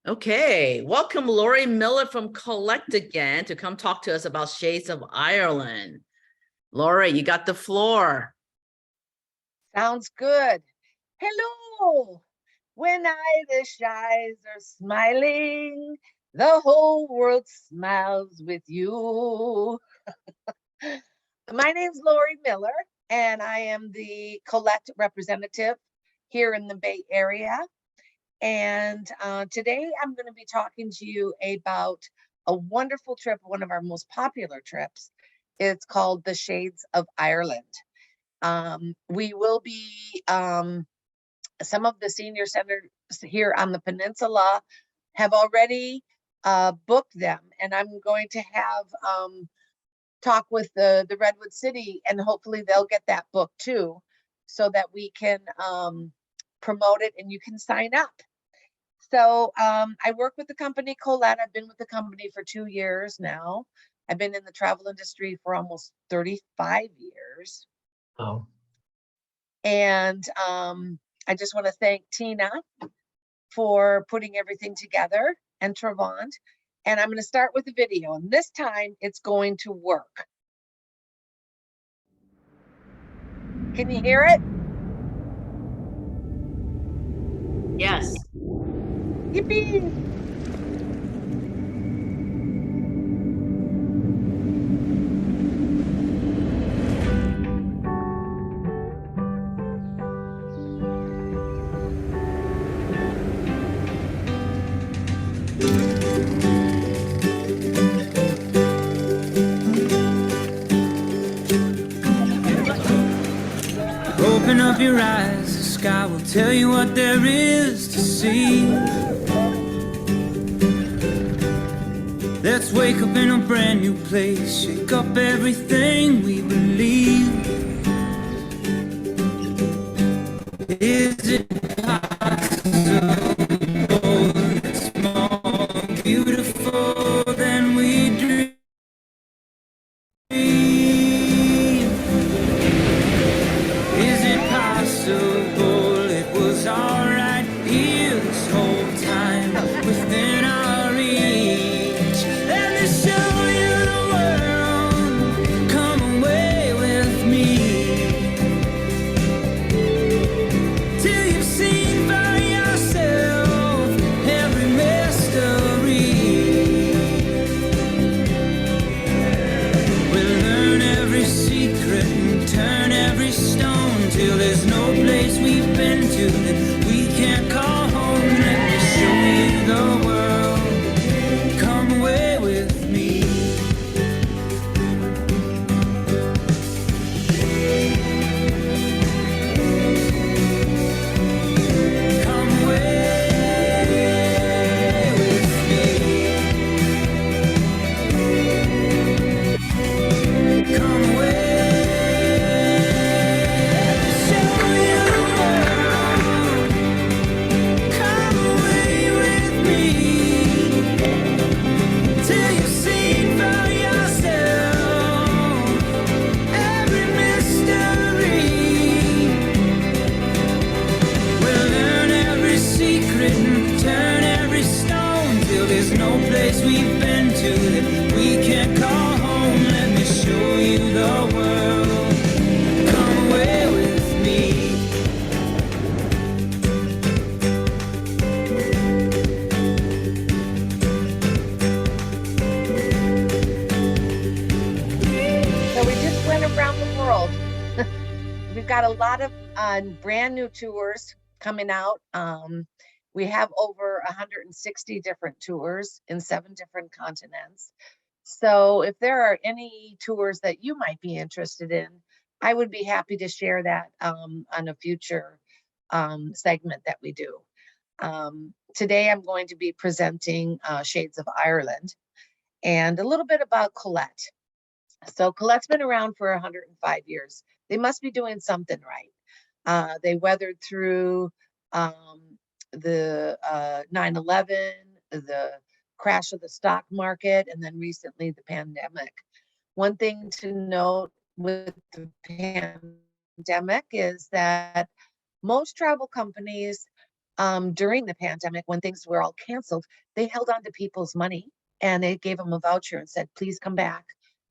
Okay, welcome Lori Miller from Collect again to come talk to us about Shades of Ireland. Lori, you got the floor. Sounds good. Hello. When the skies are smiling, the whole world smiles with you. My name's Lori Miller, and I am the Collect representative here in the Bay Area. And today I'm going to be talking to you about a wonderful trip, one of our most popular trips. It's called the Shades of Ireland. We will be, some of the senior centers here on the peninsula have already booked them, and I'm going to have talk with the Redwood City, and hopefully they'll get that book too, so that we can promote it and you can sign up. So I work with the company Colette. I've been with the company for 2 years now. I've been in the travel industry for almost 35 years. Oh, And I just want to thank Tina for putting everything together, and Trevant. And I'm going to start with the video, and this time it's going to work. Can you hear it? Yes. Yippee! Open up your eyes, the sky will tell you what there is to see. Let's wake up in a brand new place, shake up everything we believe. Is it possible it's more beautiful than we dream? Is it possible it was alright here this whole time within our reach? Let me show you the world, come away with me, till you've seen for yourself every mystery. We'll learn every secret and turn every stone, till there's no place we've been to that we can't call home. Let me show you the world, come away with me. Come away with me. Come away. Show you the world. Come away with me, till you've seen for yourself every mystery. We'll learn every secret and turn every stone, till there's no place we've been to that we can't call home. Let me show you the world, come away with me. So we just went around the world. We've got a lot of brand new tours coming out. We have over 160 different tours in 7 different continents. So if there are any tours that you might be interested in, I would be happy to share that on a future segment that we do. Today I'm going to be presenting Shades of Ireland and a little bit about Colette. So Colette's been around for 105 years. They must be doing something right. They weathered through the 9/11, the crash of the stock market, and then recently the pandemic. One thing to note with the pandemic is that most travel companies during the pandemic when things were all canceled, they held on to people's money and they gave them a voucher and said, please come back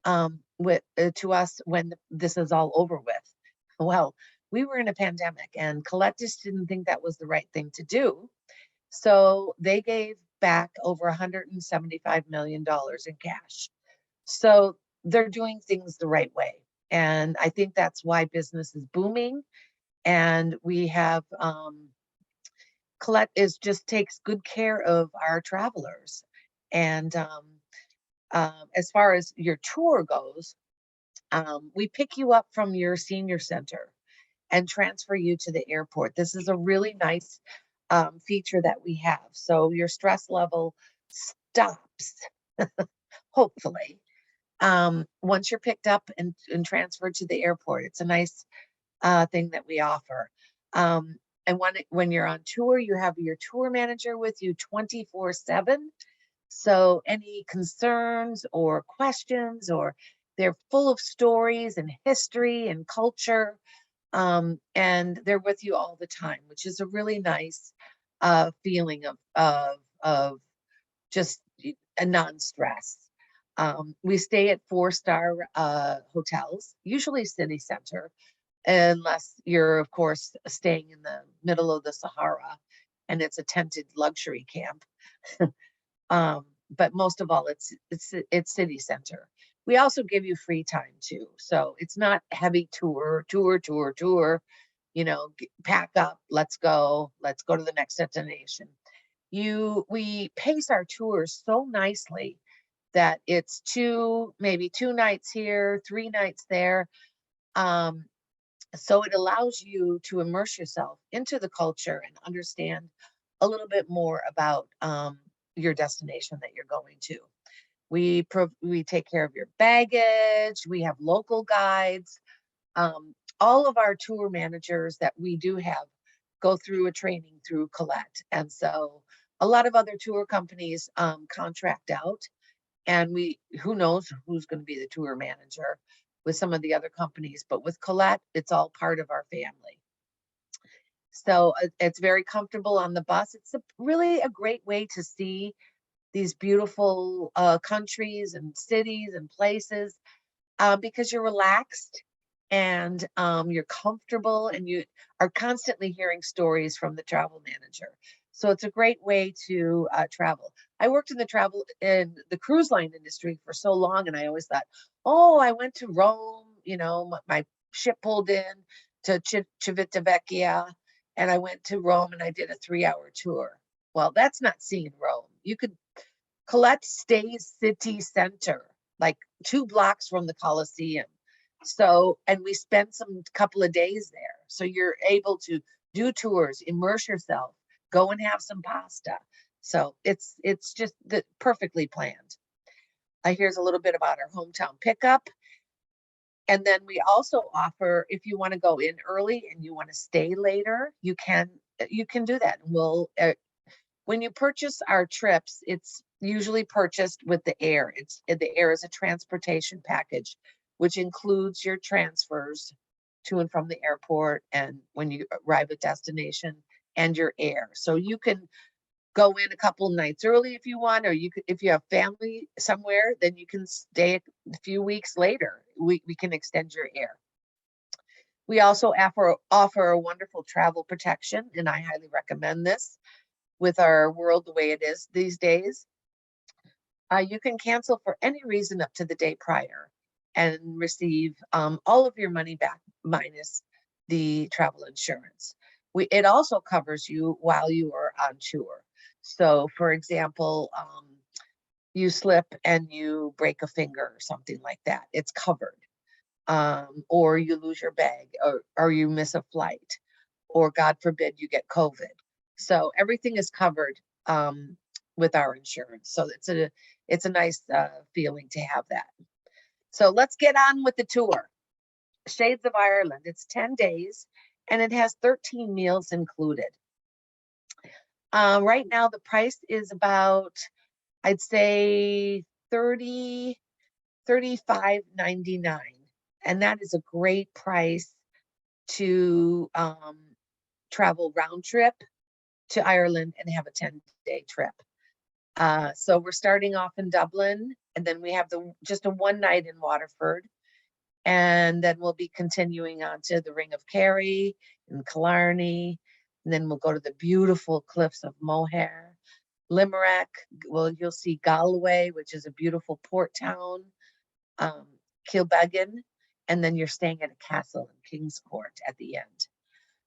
to us when this is all over with. Well, we were in a pandemic and Colette just didn't think that was the right thing to do. So they gave back over $175 million in cash. So they're doing things the right way. And I think that's why business is booming. And we have, Colette just takes good care of our travelers. And as far as your tour goes, we pick you up from your senior center and transfer you to the airport. This is a really nice feature that we have. So your stress level stops, hopefully, once you're picked up and transferred to the airport. It's a nice thing that we offer. And when you're on tour, you have your tour manager with you 24/7. So any concerns or questions, or they're full of stories and history and culture. And they're with you all the time, which is a really nice feeling of just a non-stress. We stay at 4-star hotels, usually city center, unless you're, of course, staying in the middle of the Sahara and it's a tented luxury camp. But most of all, it's city center. We also give you free time too. So it's not heavy tour, you know, pack up, let's go to the next destination. We pace our tours so nicely that it's maybe 2 nights here, 3 nights there. So it allows you to immerse yourself into the culture and understand a little bit more about your destination that you're going to. We take care of your baggage. We have local guides. All of our tour managers that we do have go through a training through Colette. And so a lot of other tour companies contract out, and who knows who's going to be the tour manager with some of the other companies, but with Colette, it's all part of our family. So it's very comfortable on the bus. It's really a great way to see these beautiful countries and cities and places because you're relaxed and you're comfortable, and you are constantly hearing stories from the travel manager. So it's a great way to travel. I worked in the cruise line industry for so long, and I always thought, oh, I went to Rome, you know, my ship pulled in to Civitavecchia, and I went to Rome and I did a 3-hour tour. Well, that's not seeing Rome. Colette stays city center, like 2 blocks from the Colosseum. So, and we spent some couple of days there. So you're able to do tours, immerse yourself, go and have some pasta. So it's just perfectly planned. Here's a little bit about our hometown pickup. And then we also offer, if you want to go in early and you want to stay later, you can do that. And when you purchase our trips, it's usually purchased with the air. The air is a transportation package, which includes your transfers to and from the airport and when you arrive at destination, and your air. So you can go in a couple nights early if you want, or if you have family somewhere, then you can stay a few weeks later. We can extend your air. We also offer a wonderful travel protection, and I highly recommend this with our world the way it is these days. You can cancel for any reason up to the day prior and receive all of your money back minus the travel insurance. It also covers you while you are on tour. So for example, you slip and you break a finger or something like that, it's covered. Or you lose your bag, or you miss a flight, or God forbid you get COVID. So everything is covered with our insurance. So it's a nice feeling to have that. So let's get on with the tour. Shades of Ireland. It's 10 days and it has 13 meals included. Right now the price is about, I'd say $35.99, and that is a great price to travel round trip to Ireland and have a 10-day trip. So we're starting off in Dublin, and then we have just a one night in Waterford. And then we'll be continuing on to the Ring of Kerry and Killarney. And then we'll go to the beautiful cliffs of Moher, Limerick. Well, you'll see Galway, which is a beautiful port town, Kilbeggan, and then you're staying at a castle in Kingscourt at the end.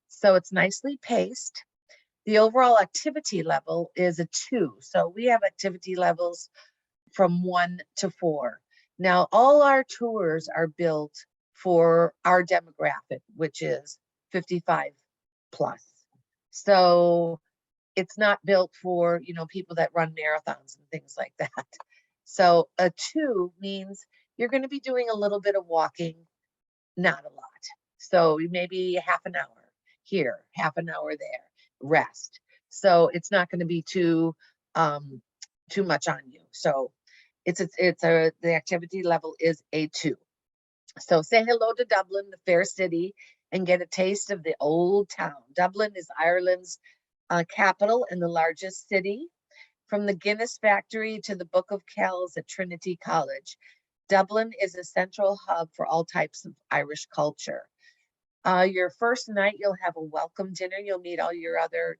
So it's nicely paced. The overall activity level is a 2. So we have activity levels from 1 to 4. Now, all our tours are built for our demographic, which is 55 plus. So it's not built for, people that run marathons and things like that. So a 2 means you're going to be doing a little bit of walking, not a lot. So maybe half an hour here, half an hour there, rest. So it's not going to be too much on you. So the activity level is a 2. So say hello to Dublin, the fair city, and get a taste of the old town. Dublin is Ireland's capital and the largest city. From the Guinness factory to the Book of Kells at Trinity College, Dublin is a central hub for all types of Irish culture. Your first night, you'll have a welcome dinner. You'll meet all your other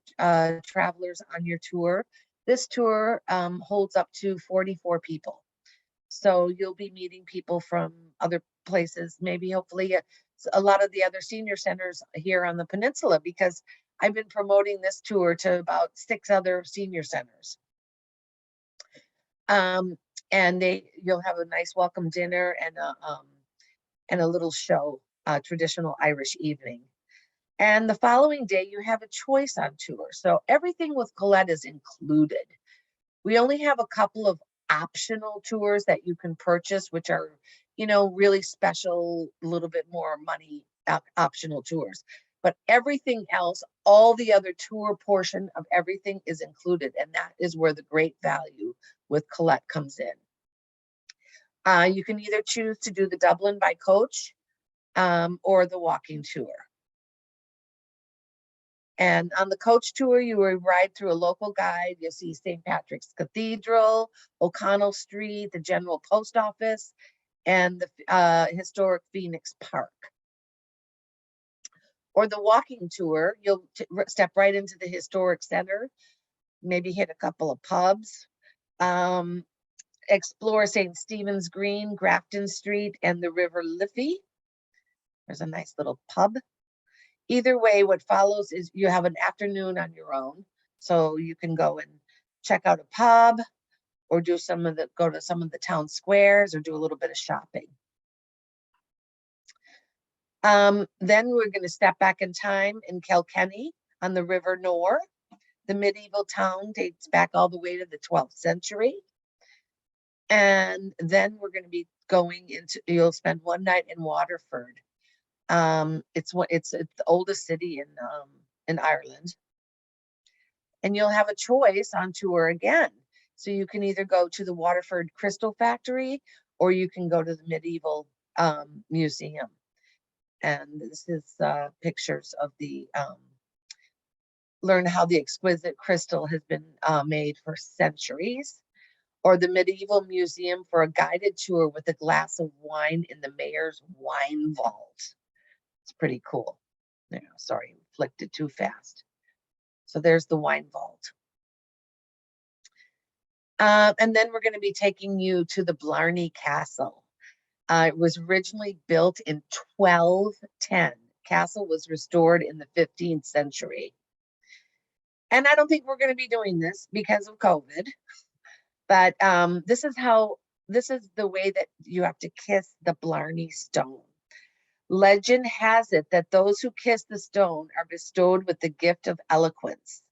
travelers on your tour. This tour holds up to 44 people. So you'll be meeting people from other places, maybe hopefully a lot of the other senior centers here on the peninsula, because I've been promoting this tour to about 6 other senior centers. And you'll have a nice welcome dinner and a little show, traditional Irish evening. And the following day, you have a choice on tour. So everything with Colette is included. We only have a couple of optional tours that you can purchase, which are, really special, a little bit more money optional tours. But everything else, all the other tour portion of everything is included. And that is where the great value with Colette comes in. You can either choose to do the Dublin by coach or the walking tour. And on the coach tour, you will ride through a local guide. You'll see St. Patrick's Cathedral, O'Connell Street, the General Post Office, and the historic Phoenix Park. Or the walking tour, you'll step right into the historic center, maybe hit a couple of pubs, explore St. Stephen's Green, Grafton Street, and the River Liffey. There's a nice little pub. Either way, what follows is you have an afternoon on your own. So you can go and check out a pub or go to some of the town squares or do a little bit of shopping. Then we're going to step back in time in Kilkenny on the River Nore. The medieval town dates back all the way to the 12th century. And then we're going to be you'll spend one night in Waterford. It's the oldest city in Ireland, and you'll have a choice on tour again. So you can either go to the Waterford Crystal Factory or you can go to the medieval museum. And this is pictures of learn how the exquisite crystal has been made for centuries. Or the medieval museum for a guided tour with a glass of wine in the mayor's wine vault. It's pretty cool. Sorry, flicked it too fast. So there's the wine vault. And then we're going to be taking you to the Blarney Castle. It was originally built in 1210. Castle was restored in the 15th century. And I don't think we're going to be doing this because of COVID. But this is the way that you have to kiss the Blarney Stone. Legend has it that those who kiss the stone are bestowed with the gift of eloquence.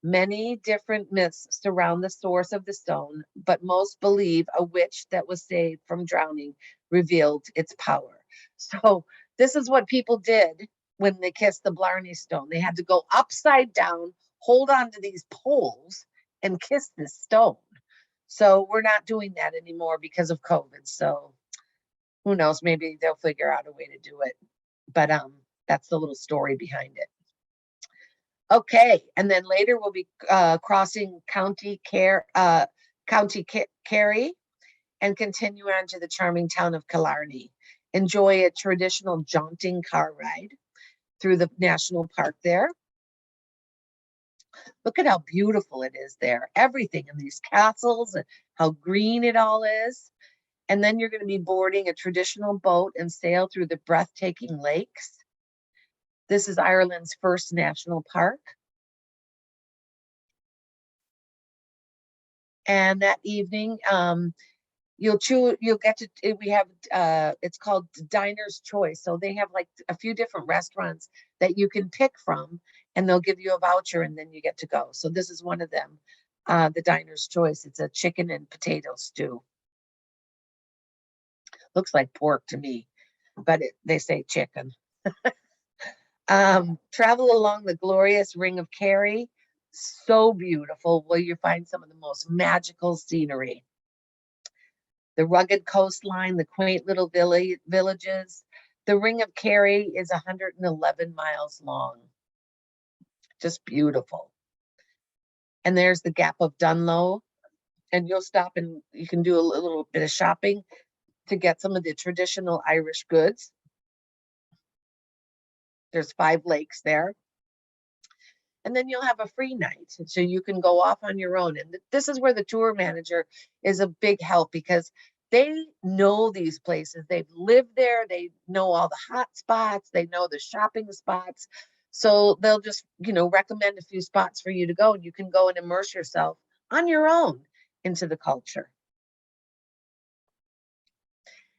Many different myths surround the source of the stone, but most believe a witch that was saved from drowning revealed its power. So this is what people did when they kissed the Blarney Stone. They had to go upside down, hold on to these poles, and kiss this stone. So we're not doing that anymore because of COVID. So who knows, maybe they'll figure out a way to do it. But that's the little story behind it. Okay, and then later we'll be crossing Kerry and continue on to the charming town of Killarney. Enjoy a traditional jaunting car ride through the national park there. Look at how beautiful it is there. Everything in these castles and how green it all is. And then you're going to be boarding a traditional boat and sail through the breathtaking lakes. This is Ireland's first national park. And that evening, you'll get to, we have, it's called Diner's Choice. So they have like a few different restaurants that you can pick from, and they'll give you a voucher and then you get to go. So this is one of them, the Diner's Choice. It's a chicken and potato stew. Looks like pork to me, but they say chicken. Travel along the glorious Ring of Kerry. So beautiful, where you find some of the most magical scenery. The rugged coastline, the quaint little villages. The Ring of Kerry is 111 miles long. Just beautiful. And there's the Gap of Dunloe. And you'll stop and you can do a little bit of shopping to get some of the traditional Irish goods. There's 5 lakes there. And then you'll have a free night. So you can go off on your own. And this is where the tour manager is a big help, because they know these places. They've lived there. They know all the hot spots. They know the shopping spots. So they'll just, recommend a few spots for you to go, and you can go and immerse yourself on your own into the culture.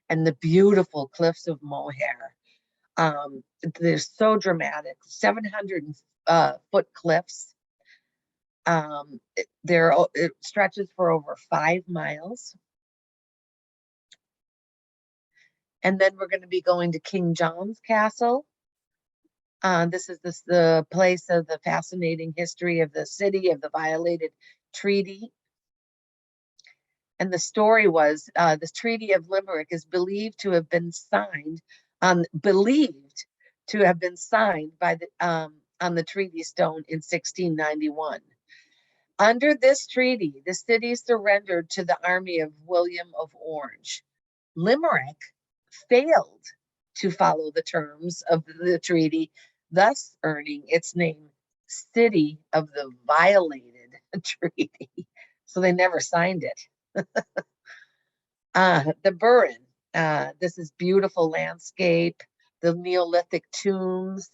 And the beautiful cliffs of Moher. They're so dramatic, 700-foot cliffs. It stretches for over 5 miles. And then we're going to be going to King John's Castle. This is the place of the fascinating history of the city, of the violated treaty. And the story was, this Treaty of Limerick is believed to have been signed by the on the treaty stone in 1691. Under this treaty, the city surrendered to the army of William of Orange. Limerick failed to follow the terms of the treaty, thus earning its name City of the Violated Treaty. So they never signed it. The Burren, this is beautiful landscape, the Neolithic tombs.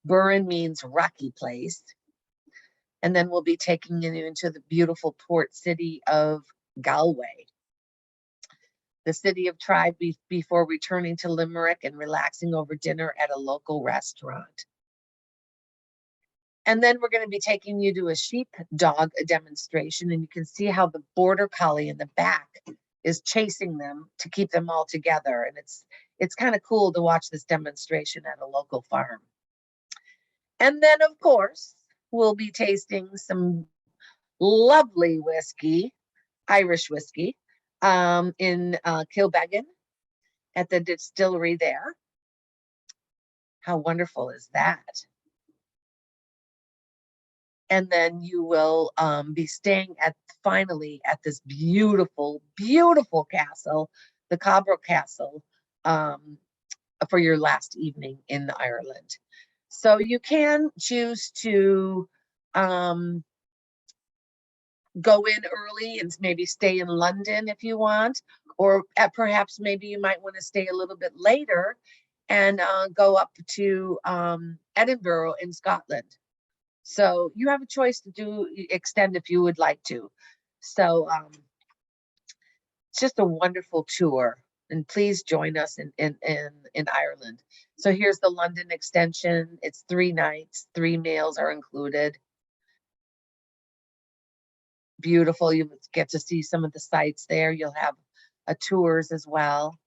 Burren means rocky place. And then we'll be taking you into the beautiful port city of Galway, the city of Tribe, before returning to Limerick and relaxing over dinner at a local restaurant. And then we're going to be taking you to a sheepdog demonstration, and you can see how the border collie in the back is chasing them to keep them all together. And it's kind of cool to watch this demonstration at a local farm. And then, of course, we'll be tasting some lovely whiskey, Irish whiskey, in Kilbeggan at the distillery there. How wonderful is that? And then you will be staying finally at this beautiful, beautiful castle, the Cabra Castle, for your last evening in Ireland. So you can choose to go in early and maybe stay in London if you want, or perhaps maybe you might want to stay a little bit later and go up to Edinburgh in Scotland. So you have a choice to extend if you would like to. So it's just a wonderful tour, and please join us in Ireland. So here's the London extension. It's 3 nights, 3 meals are included. Beautiful. You get to see some of the sites there. You'll have tours as well,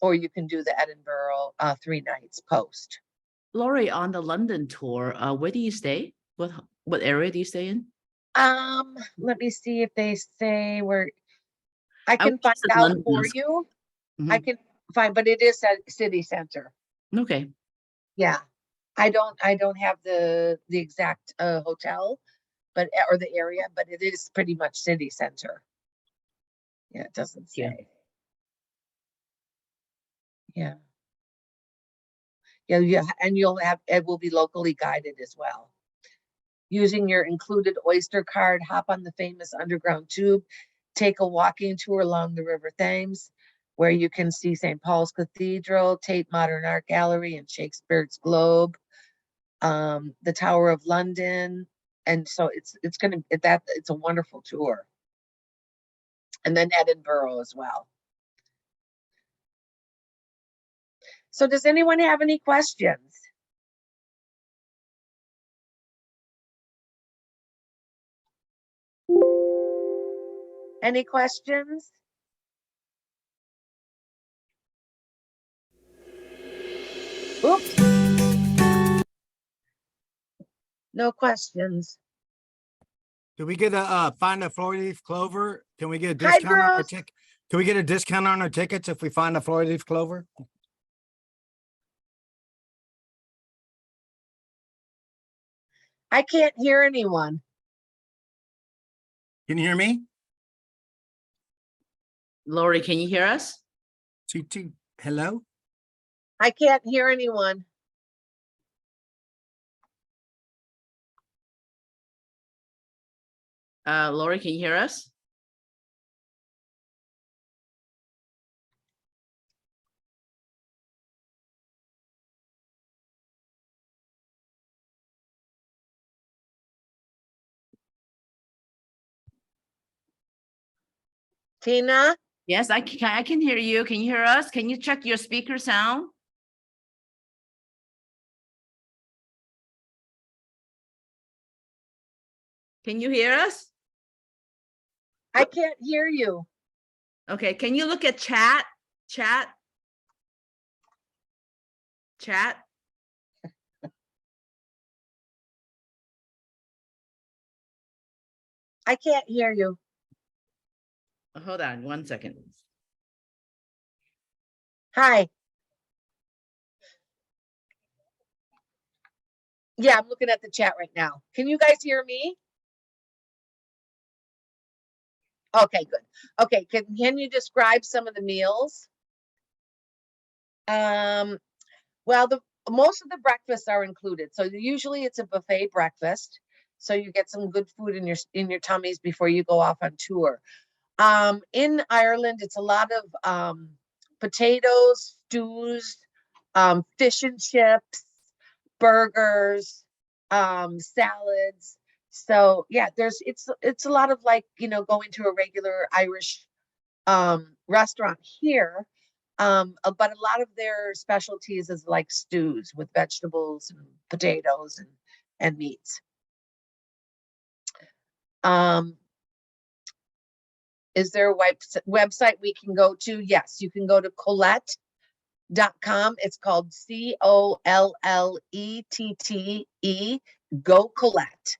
or you can do the Edinburgh 3 nights post. Laurie, on the London tour, where do you stay? What area do you stay in? Let me see if they say where. I can was find just in out London. for you. Mhm. I can find, but it is at city center. Okay. Yeah. I don't have the exact hotel, but or the area, but it is pretty much city center. Yeah, it doesn't Yeah. say. Yeah. Yeah, and it will be locally guided as well. Using your included Oyster card, hop on the famous underground tube, take a walking tour along the River Thames, where you can see St. Paul's Cathedral, Tate Modern Art Gallery, and Shakespeare's Globe, the Tower of London. And so it's a wonderful tour. And then Edinburgh as well. So does anyone have any questions? Any questions? Oops. No questions. Do we get a find a Florida-leaf clover? Can we get a Hi, discount on our Bruce. ticket? Can we get a discount on our tickets if we find a Florida-leaf clover? I can't hear anyone. Can you hear me? Lori, can you hear us? T hello? I can't hear anyone. Lori, can you hear us? Tina? Yes, I can hear you. Can you hear us? Can you check your speaker sound? Can you hear us? I can't hear you. Okay, can you look at chat? Chat? I can't hear you. Hold on 1 second. Hi. Yeah, I'm looking at the chat right now. Can you guys hear me? Okay, good. Okay, can you describe some of the meals? Well, most of the breakfasts are included. So usually it's a buffet breakfast. So you get some good food in your tummies before you go off on tour. In Ireland, it's a lot of potatoes, stews, fish and chips, burgers, salads. So yeah, it's a lot of like, going to a regular Irish restaurant here. But a lot of their specialties is like stews with vegetables and potatoes and meats. Is there a website we can go to? Yes, you can go to Collette.com. It's called COLLETTE, Go Collette.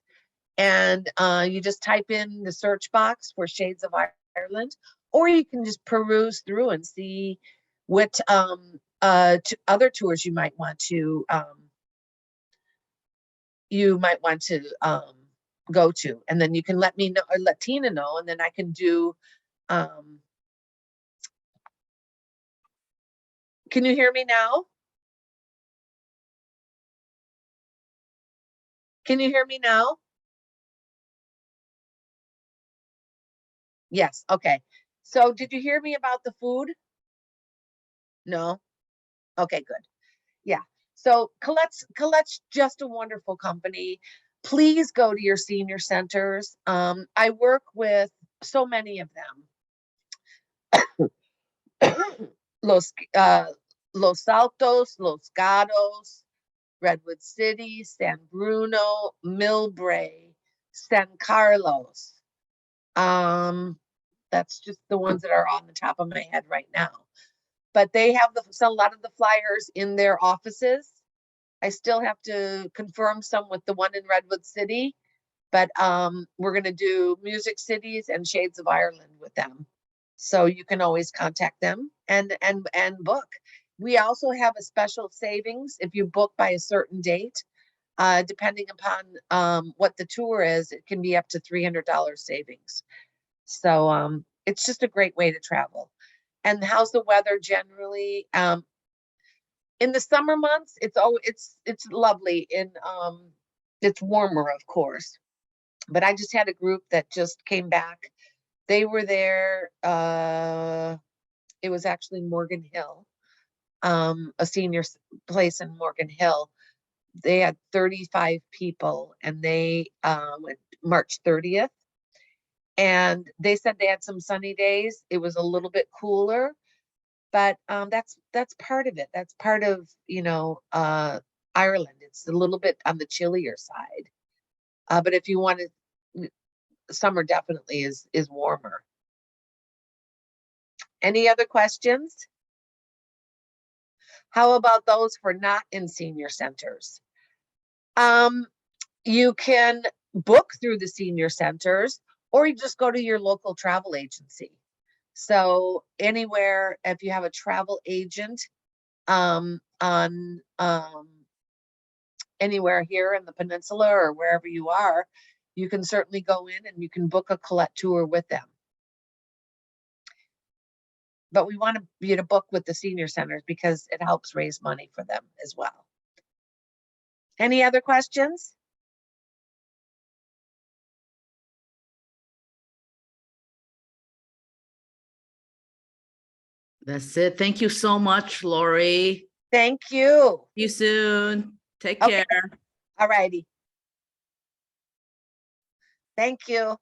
And you just type in the search box for Shades of Ireland, or you can just peruse through and see what other tours you might want to go to, and then you can let me know or let Tina know, and then I can do. Can you hear me now? Can you hear me now? Yes. Okay. So did you hear me about the food? No. Okay, good. Yeah. So Collette's just a wonderful company. Please go to your senior centers. I work with so many of them. Los Altos, Los Gatos, Redwood City, San Bruno, Millbrae, San Carlos. That's just the ones that are on the top of my head right now. But they have a lot of the flyers in their offices. I still have to confirm some with the one in Redwood City, but we're going to do Music Cities and Shades of Ireland with them. So you can always contact them and book. We also have a special savings if you book by a certain date. Depending upon what the tour is, it can be up to $300 savings. So it's just a great way to travel. And how's the weather generally? In the summer months, it's lovely. It's warmer, of course. But I just had a group that just came back. They were there. It was actually Morgan Hill, a senior place in Morgan Hill. They had 35 people, and they went March 30th. And they said they had some sunny days. It was a little bit cooler, but that's part of it. That's part of, Ireland. It's a little bit on the chillier side. But if you want to, summer definitely is warmer. Any other questions? How about those for not in senior centers? You can book through the senior centers, or you just go to your local travel agency. So anywhere, if you have a travel agent on anywhere here in the peninsula or wherever you are, you can certainly go in and you can book a Colette tour with them. But we want you to book with the senior centers because it helps raise money for them as well. Any other questions? That's it. Thank you so much, Lori. Thank you. See you soon. Take Okay. care. All righty. Thank you.